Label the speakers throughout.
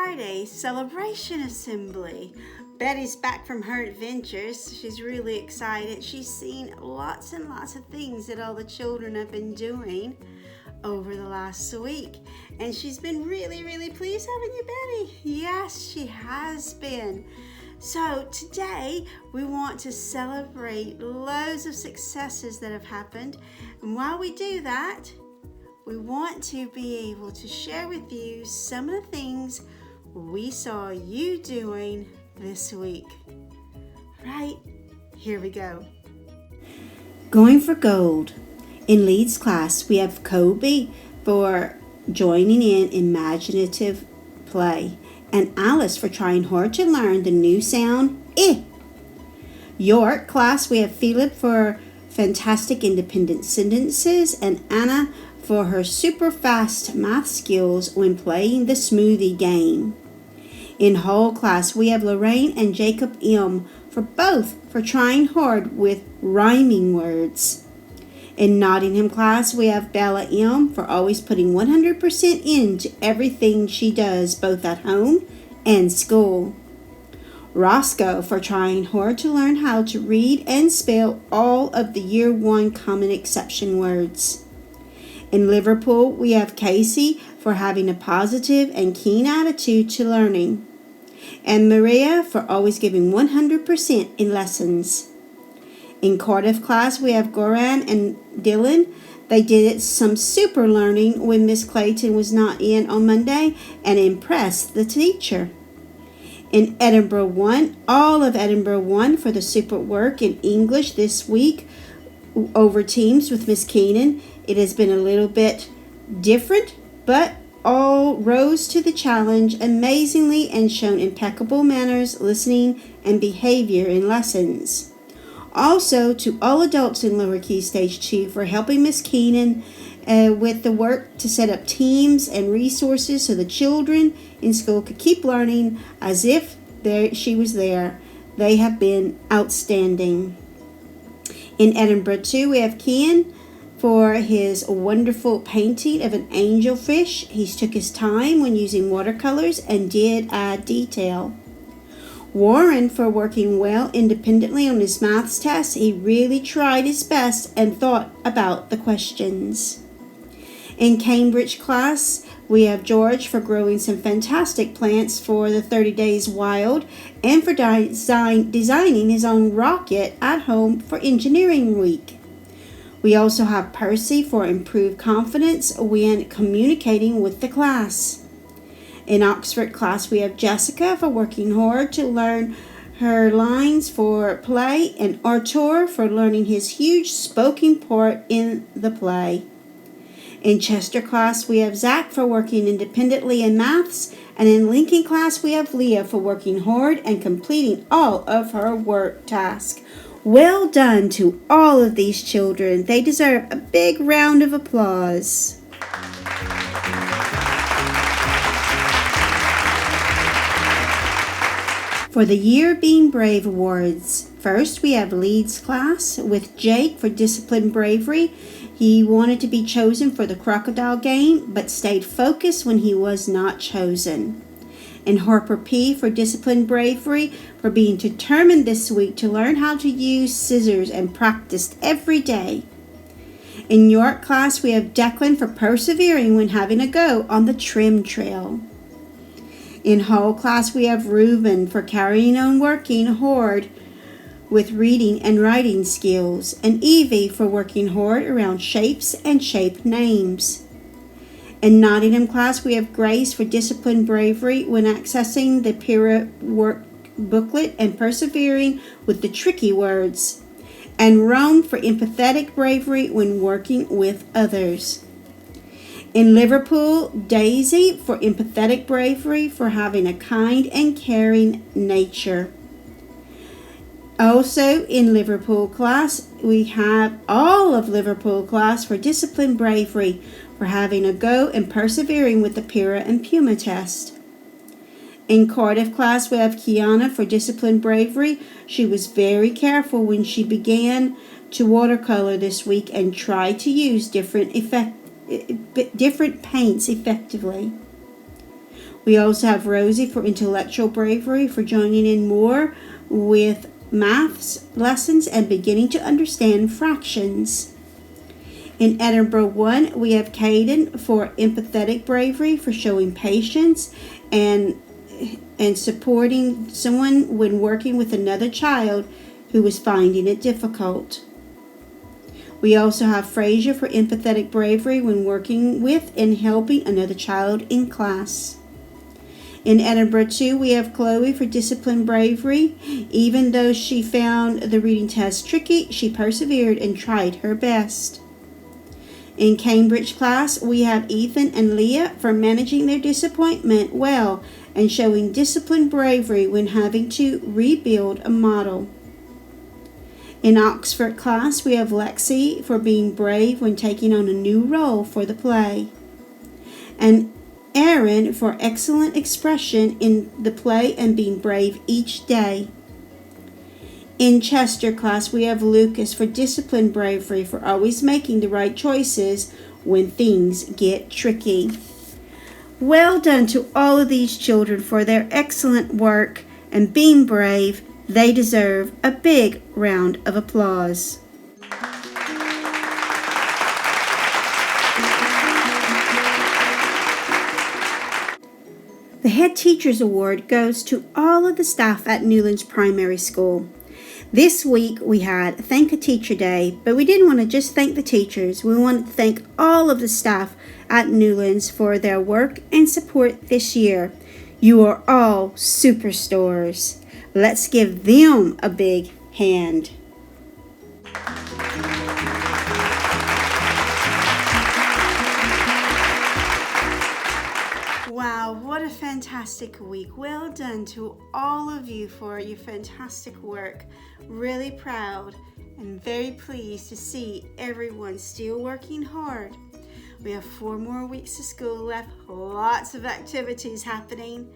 Speaker 1: Friday celebration assembly. Betty's back from her adventures. She's really excited. She's seen lots and lots of things that all the children have been doing over the last week. And she's been really, really pleased, haven't you, Betty? Yes, she has been. So today we want to celebrate loads of successes that have happened. And while we do that, we want to be able to share with you some of the things we saw you doing this week. Right, here we go. Going for gold. In Leeds class, we have Kobe for joining in imaginative play, and Alice for trying hard to learn the new sound I. York class, we have Philip for fantastic independent sentences, and Anna for her super fast math skills when playing the smoothie game. In Hull class, we have Lorraine and Jacob M for trying hard with rhyming words. In Nottingham class, we have Bella M for always putting 100% into everything she does, both at home and school. Roscoe for trying hard to learn how to read and spell all of the Year 1 Common Exception words. In Liverpool, we have Casey for having a positive and keen attitude to learning, and Maria for always giving 100% in lessons. In Cardiff class, we have Goran and Dylan. They did some super learning when Miss Clayton was not in on Monday and impressed the teacher. In Edinburgh 1, all of Edinburgh 1 for the super work in English this week over Teams with Miss Keenan. It has been a little bit different, but all rose to the challenge amazingly and shown impeccable manners, listening, and behavior in lessons. Also, to all adults in Lower Key Stage 2 for helping Miss Keenan with the work to set up teams and resources so the children in school could keep learning as if she was there. They have been outstanding. In Edinburgh 2, we have Ken for his wonderful painting of an angelfish. He took his time when using watercolors and did add detail. Warren for working well independently on his maths test. He really tried his best and thought about the questions. In Cambridge class, we have George for growing some fantastic plants for the 30 Days Wild and for designing his own rocket at home for Engineering Week. We also have Percy for improved confidence when communicating with the class. In Oxford class, we have Jessica for working hard to learn her lines for play, and Artur for learning his huge spoken part in the play. In Chester class, we have Zach for working independently in maths, and in Lincoln class, we have Leah for working hard and completing all of her work tasks. Well done to all of these children. They deserve a big round of applause. For the Year Being Brave Awards, first we have Leeds class with Jake for discipline bravery. He wanted to be chosen for the crocodile game, but stayed focused when he was not chosen. And Harper P for discipline bravery for being determined this week to learn how to use scissors and practiced every day. In York class, we have Declan for persevering when having a go on the trim trail. In Hull class, we have Reuben for carrying on working hard with reading and writing skills, and Evie for working hard around shapes and shape names. In Nottingham class, we have Grace for discipline bravery when accessing the Pira work booklet and persevering with the tricky words, and Rome for empathetic bravery when working with others. In Liverpool, Daisy for empathetic bravery for having a kind and caring nature. Also in Liverpool class, we have all of Liverpool class for discipline bravery for having a go and persevering with the Pira and Puma test. In Cardiff class, we have Kiana for discipline bravery. She was very careful when she began to watercolor this week and tried to use different paints effectively. We also have Rosie for intellectual bravery for joining in more with maths lessons and beginning to understand fractions. In Edinburgh 1, we have Caden for empathetic bravery for showing patience and supporting someone when working with another child who was finding it difficult. We also have Fraser for empathetic bravery when working with and helping another child in class. In Edinburgh 2, we have Chloe for disciplined bravery. Even though she found the reading test tricky, she persevered and tried her best. In Cambridge class, we have Ethan and Leah for managing their disappointment well and showing disciplined bravery when having to rebuild a model. In Oxford class, we have Lexi for being brave when taking on a new role for the play. And Aaron for excellent expression in the play and being brave each day. In Chester class, we have Lucas for disciplined bravery for always making the right choices when things get tricky. Well done to all of these children for their excellent work and being brave. They deserve a big round of applause. The Head Teacher's Award goes to all of the staff at Newlands Primary School. This week we had Thank a Teacher Day, but we didn't want to just thank the teachers. We wanted to thank all of the staff at Newlands for their work and support this year. You are all superstars. Let's give them a big hand. Wow, what a fantastic week. Well done to all of you for your fantastic work. Really proud and very pleased to see everyone still working hard. We have 4 more weeks of school left, lots of activities happening.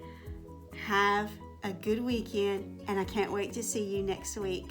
Speaker 1: Have a good weekend, and I can't wait to see you next week.